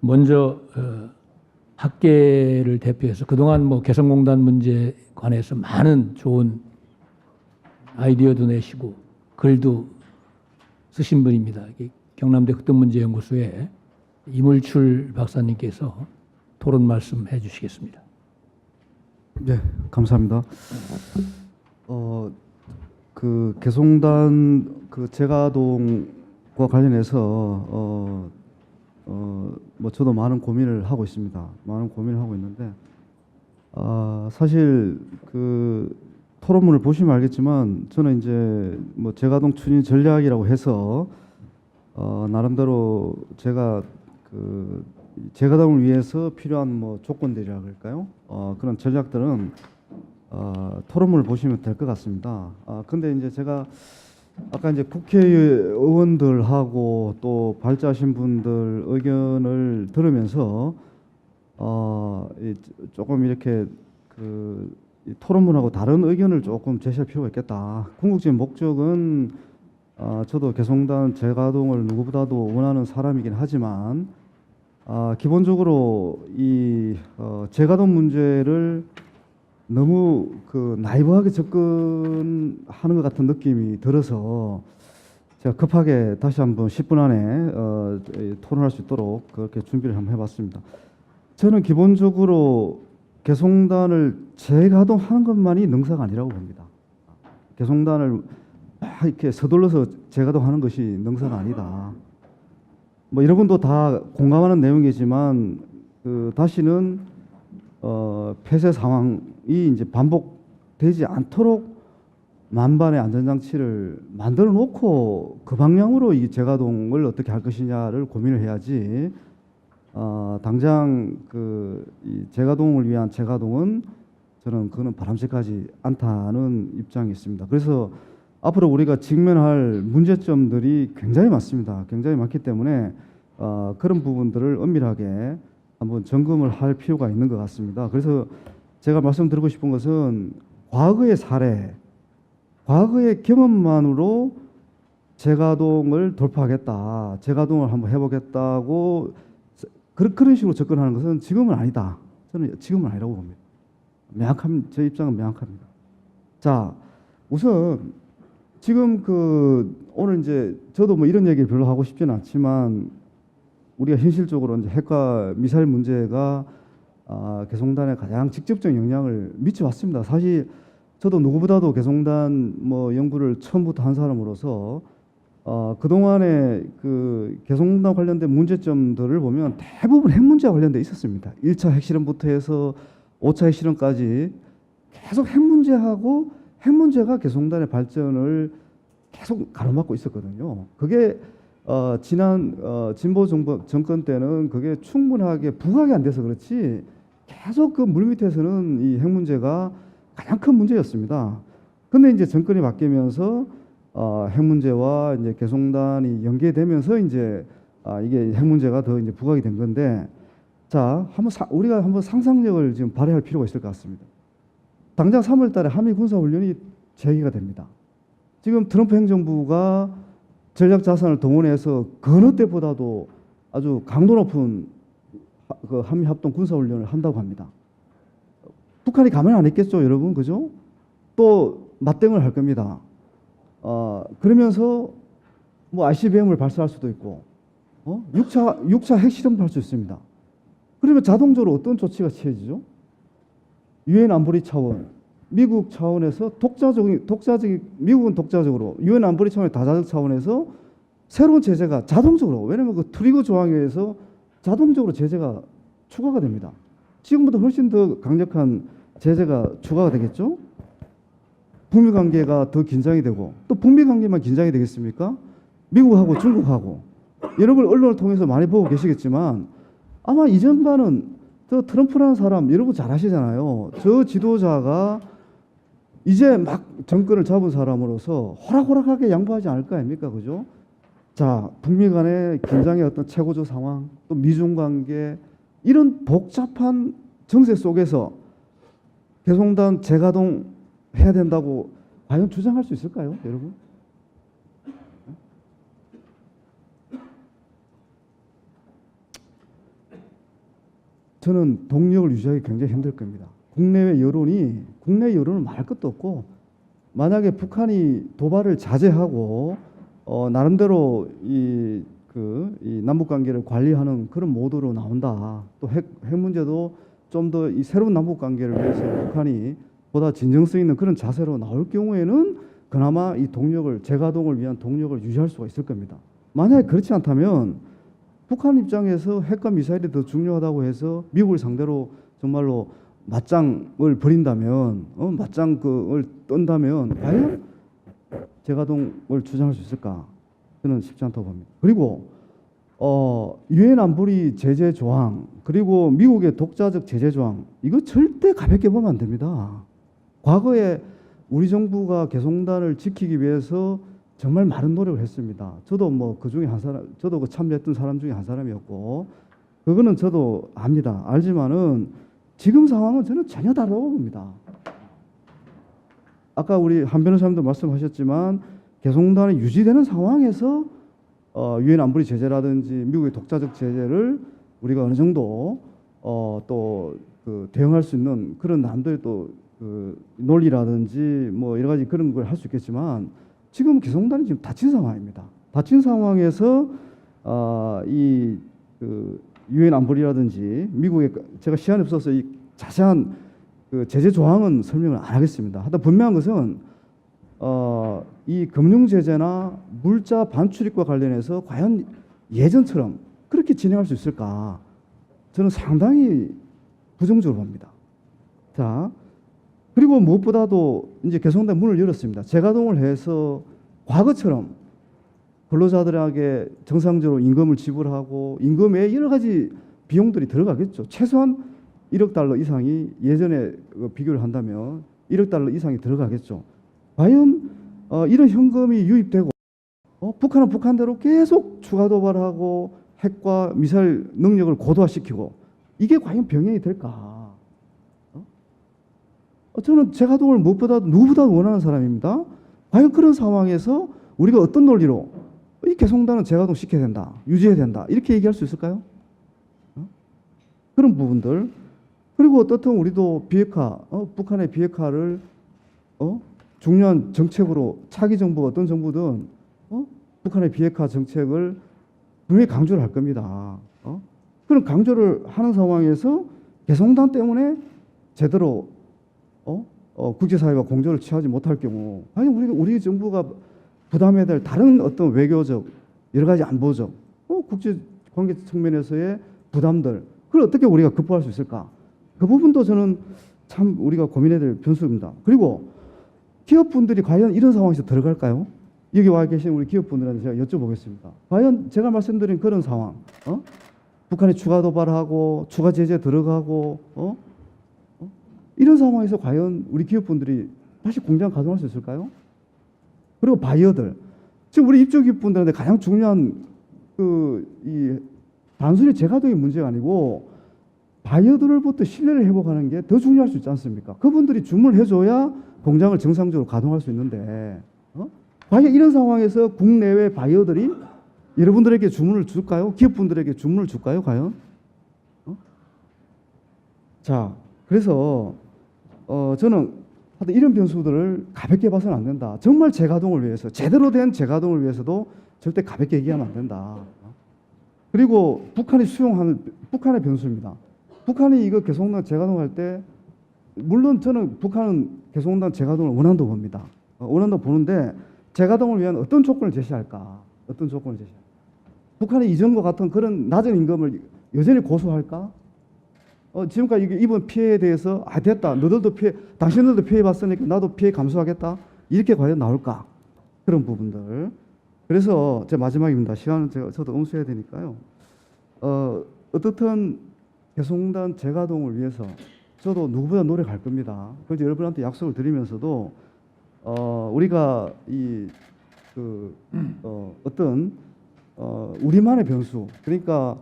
먼저 학계를 대표해서 그동안 개성공단 문제에 관해서 많은 좋은 아이디어도 내시고 글도 쓰신 분입니다. 경남대 흑덕문제연구소의 이물출 박사님께서 토론 말씀해 주시겠습니다. 네, 감사합니다. 그 개성단 그 재가동과 관련해서 저도 많은 고민을 하고 있습니다. 많은 고민을 하고 있는데 사실 그 토론문을 보시면 알겠지만 저는 이제 재가동 추진 전략이라고 해서 나름대로 제가 그 재가동을 위해서 필요한 조건들이라 그럴까요? 그런 전략들은 토론문을 보시면 될 것 같습니다. 근데 이제 제가 아까 이제 국회의원들하고 또 발제하신 분들 의견을 들으면서 조금 이렇게 이 토론문하고 다른 의견을 조금 제시할 필요가 있겠다. 궁극적인 목적은 저도 개성단 재가동을 누구보다도 원하는 사람이긴 하지만 기본적으로 이 재가동 문제를 너무 나이브하게 접근하는 것 같은 느낌이 들어서 제가 급하게 다시 한번 10분 안에 토론할 수 있도록 그렇게 준비를 한번 해봤습니다. 저는 기본적으로 개성단을 재가동하는 것만이 능사가 아니라고 봅니다. 개성단을 막 이렇게 서둘러서 재가동하는 것이 능사가 아니다. 여러분도 다 공감하는 내용이지만 다시는 폐쇄 상황이 이제 반복되지 않도록 만반의 안전장치를 만들어 놓고 그 방향으로 이 재가동을 어떻게 할 것이냐를 고민을 해야지 당장 이 재가동을 위한 재가동은 저는 그거는 바람직하지 않다는 입장이 있습니다. 그래서 앞으로 우리가 직면할 문제점들이 굉장히 많습니다. 굉장히 많기 때문에 그런 부분들을 엄밀하게 한번 점검을 할 필요가 있는 것 같습니다. 그래서 제가 말씀드리고 싶은 것은 과거의 사례, 과거의 경험만으로 재가동을 돌파하겠다, 재가동을 한번 해보겠다고 그런 식으로 접근하는 것은 지금은 아니다. 저는 지금은 아니라고 봅니다. 제 입장은 명확합니다. 자, 우선 지금 오늘 이제 저도 이런 얘기를 별로 하고 싶지는 않지만 우리가 현실적으로 이제 핵과 미사일 문제가 개성단에 가장 직접적인 영향을 미쳐왔습니다. 사실 저도 누구보다도 개성단 연구를 처음부터 한 사람으로서 그동안에 개성단 관련된 문제점들을 보면 대부분 핵 문제와 관련돼 있었습니다. 1차 핵실험부터 해서 5차 핵실험까지 계속 핵 문제하고 핵 문제가 개성단의 발전을 계속 가로막고 있었거든요. 그게 지난 진보 정권 때는 그게 충분하게 부각이 안 돼서 그렇지 계속 그 물밑에서는 이 핵 문제가 가장 큰 문제였습니다. 근데 이제 정권이 바뀌면서 핵 문제와 이제 개성단이 연계되면서 이제 이게 핵 문제가 더 이제 부각이 된 건데, 자, 우리가 한번 상상력을 지금 발휘할 필요가 있을 것 같습니다. 당장 3월달에 한미 군사훈련이 재개가 됩니다. 지금 트럼프 행정부가 전략 자산을 동원해서 그 어느 때보다도 아주 강도 높은 한미 합동 군사훈련을 한다고 합니다. 북한이 가만 안 있겠죠, 여러분, 그죠? 또 맞대응을 할 겁니다. 그러면서 ICBM을 발사할 수도 있고, 6차 핵실험도 할 수 있습니다. 그러면 자동적으로 어떤 조치가 취해지죠? 유엔 안보리 차원, 미국 차원에서 미국은 독자적으로, 유엔 안보리 차원의 다자적 차원에서 새로운 제재가 자동적으로, 왜냐면 트리거 조항에 의해서 자동적으로 제재가 추가가 됩니다. 지금보다 훨씬 더 강력한 제재가 추가가 되겠죠? 북미 관계가 더 긴장이 되고, 또 북미 관계만 긴장이 되겠습니까? 미국하고 중국하고. 여러분 언론을 통해서 많이 보고 계시겠지만 아마 이전과는 저 트럼프라는 사람 여러분 잘 아시잖아요. 저 지도자가 이제 막 정권을 잡은 사람으로서 호락호락하게 양보하지 않을 거 아닙니까? 그죠? 자, 북미 간의 긴장의 어떤 최고조 상황, 또 미중 관계, 이런 복잡한 정세 속에서 개성단 재가동 해야 된다고 과연 주장할 수 있을까요, 여러분? 저는 동력을 유지하기 굉장히 힘들 겁니다. 국내 여론은 말할 것도 없고, 만약에 북한이 도발을 자제하고 나름대로 이 남북 관계를 관리하는 그런 모드로 나온다. 또 핵 문제도 좀 더 이 새로운 남북 관계를 위해서 북한이 보다 진정성 있는 그런 자세로 나올 경우에는 그나마 이 동력을 재가동을 위한 동력을 유지할 수가 있을 겁니다. 만약에 그렇지 않다면 북한 입장에서 핵과 미사일이 더 중요하다고 해서 미국을 상대로 정말로 맞짱을 벌인다면, 맞짱을 뜬다면 과연 재가동을 주장할 수 있을까? 저는 쉽지 않다고 봅니다. 그리고 유엔 안보리 제재 조항, 그리고 미국의 독자적 제재 조항, 이거 절대 가볍게 보면 안 됩니다. 과거에 우리 정부가 개성단을 지키기 위해서 정말 많은 노력을 했습니다. 저도 뭐 그 중에 한 사람, 저도 그 참여했던 사람 중에 한 사람이었고, 그거는 저도 압니다. 알지만은 지금 상황은 저는 전혀 다르다고 봅니다. 아까 우리 한 변호사님도 말씀하셨지만 개성단이 유지되는 상황에서 유엔 안보리 제재라든지 미국의 독자적 제재를 우리가 어느 정도 또 대응할 수 있는 그런 남들의 또 논리라든지 뭐 여러 가지 그런 걸 할 수 있겠지만 지금 개성단이 지금 다친 상황입니다. 다친 상황에서 이 유엔 안보리라든지 미국의 제가 시간이 없어서 이 자세한 제재 조항은 설명을 안 하겠습니다. 하여튼 분명한 것은 이 금융 제재나 물자 반출입과 관련해서 과연 예전처럼 그렇게 진행할 수 있을까? 저는 상당히 부정적으로 봅니다. 자, 그리고 무엇보다도 이제 개성단 문을 열었습니다. 재가동을 해서 과거처럼 근로자들에게 정상적으로 임금을 지불하고 임금에 여러 가지 비용들이 들어가겠죠. 최소한 1억 달러 이상이 예전에 비교를 한다면 1억 달러 이상이 들어가겠죠. 과연 이런 현금이 유입되고 북한은 북한대로 계속 추가 도발하고 핵과 미사일 능력을 고도화시키고 이게 과연 병행이 될까? 저는 재가동을 무엇보다 누구보다 원하는 사람입니다. 과연 그런 상황에서 우리가 어떤 논리로 이 개성단은 재가동 시켜야 된다, 유지해야 된다 이렇게 얘기할 수 있을까요? 그런 부분들. 그리고 어떻든 우리도 비핵화, 북한의 비핵화를 중요한 정책으로 차기 정부가 어떤 정부든 북한의 비핵화 정책을 분명히 강조를 할 겁니다. 그런 강조를 하는 상황에서 개성단 때문에 제대로 국제사회와 공조를 취하지 못할 경우 아니 우리 정부가 부담해야 될 다른 어떤 외교적 여러 가지 안보적 국제관계 측면에서의 부담들 그걸 어떻게 우리가 극복할 수 있을까? 그 부분도 저는 참 우리가 고민해야 될 변수입니다. 그리고 기업분들이 과연 이런 상황에서 들어갈까요? 여기 와 계신 우리 기업분들한테 제가 여쭤보겠습니다. 과연 제가 말씀드린 그런 상황, 북한이 추가 도발하고 추가 제재 들어가고 이런 상황에서 과연 우리 기업분들이 다시 공장 가동할 수 있을까요? 그리고 바이어들, 지금 우리 입주 기업분들한테 가장 중요한 이 단순히 재가동의 문제가 아니고 바이어들로부터 신뢰를 회복하는 게 더 중요할 수 있지 않습니까? 그분들이 주문을 해줘야 공장을 정상적으로 가동할 수 있는데 과연 이런 상황에서 국내외 바이어들이 여러분들에게 주문을 줄까요? 기업분들에게 주문을 줄까요? 과연? 자, 그래서 저는 하여튼 이런 변수들을 가볍게 봐서는 안 된다. 정말 재가동을 위해서 제대로 된 재가동을 위해서도 절대 가볍게 얘기하면 안 된다. 그리고 북한이 수용하는 북한의 변수입니다. 북한이 이거 개성단 재가동할 때 물론 저는 북한은 개성단 재가동을 원한다고 봅니다. 원한다고 보는데 재가동을 위한 어떤 조건을 제시할까? 어떤 조건을 제시할까? 북한이 이전과 같은 그런 낮은 임금을 여전히 고수할까? 지금까지 이번 피해에 대해서 됐다. 너들도 당신들도 피해 봤으니까 나도 피해 감수하겠다. 이렇게 과연 나올까? 그런 부분들. 그래서 제 마지막입니다. 시간은 저도 응수해야 되니까요. 어떻든 개성단 재가동을 위해서 저도 누구보다 노력할 겁니다. 그래서 여러분한테 약속을 드리면서도 우리가 어떤 우리만의 변수, 그러니까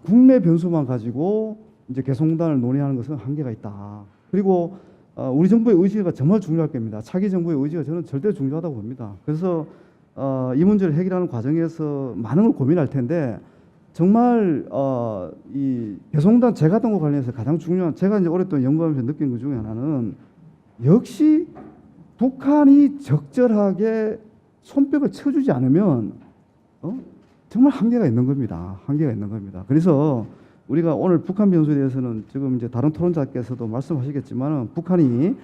국내 변수만 가지고 이제 개성단을 논의하는 것은 한계가 있다. 그리고 우리 정부의 의지가 정말 중요할 겁니다. 차기 정부의 의지가 저는 절대 중요하다고 봅니다. 그래서 이 문제를 해결하는 과정에서 많은 걸 고민할 텐데 정말 이 개성공단 재가동과 관련해서 가장 중요한 제가 이제 오랫동안 연구하면서 느낀 것 중에 하나는 역시 북한이 적절하게 손뼉을 쳐주지 않으면 정말 한계가 있는 겁니다. 한계가 있는 겁니다. 그래서 우리가 오늘 북한 변수에 대해서는 지금 이제 다른 토론자께서도 말씀하시겠지만 북한이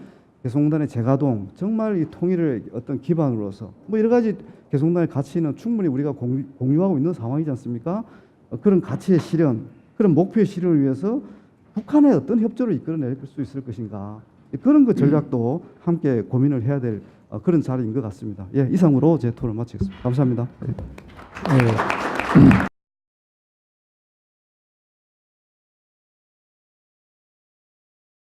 개성공단의 재가동 정말 이 통일의 어떤 기반으로서 뭐 여러 가지 개성공단의 가치는 충분히 우리가 공유하고 있는 상황이지 않습니까? 그런 가치의 실현, 그런 목표의 실현을 위해서 북한의 어떤 협조를 이끌어낼 수 있을 것인가 그런 그 전략도 함께 고민을 해야 될 그런 자리인 것 같습니다. 예, 이상으로 제 토론을 마치겠습니다. 감사합니다. 네.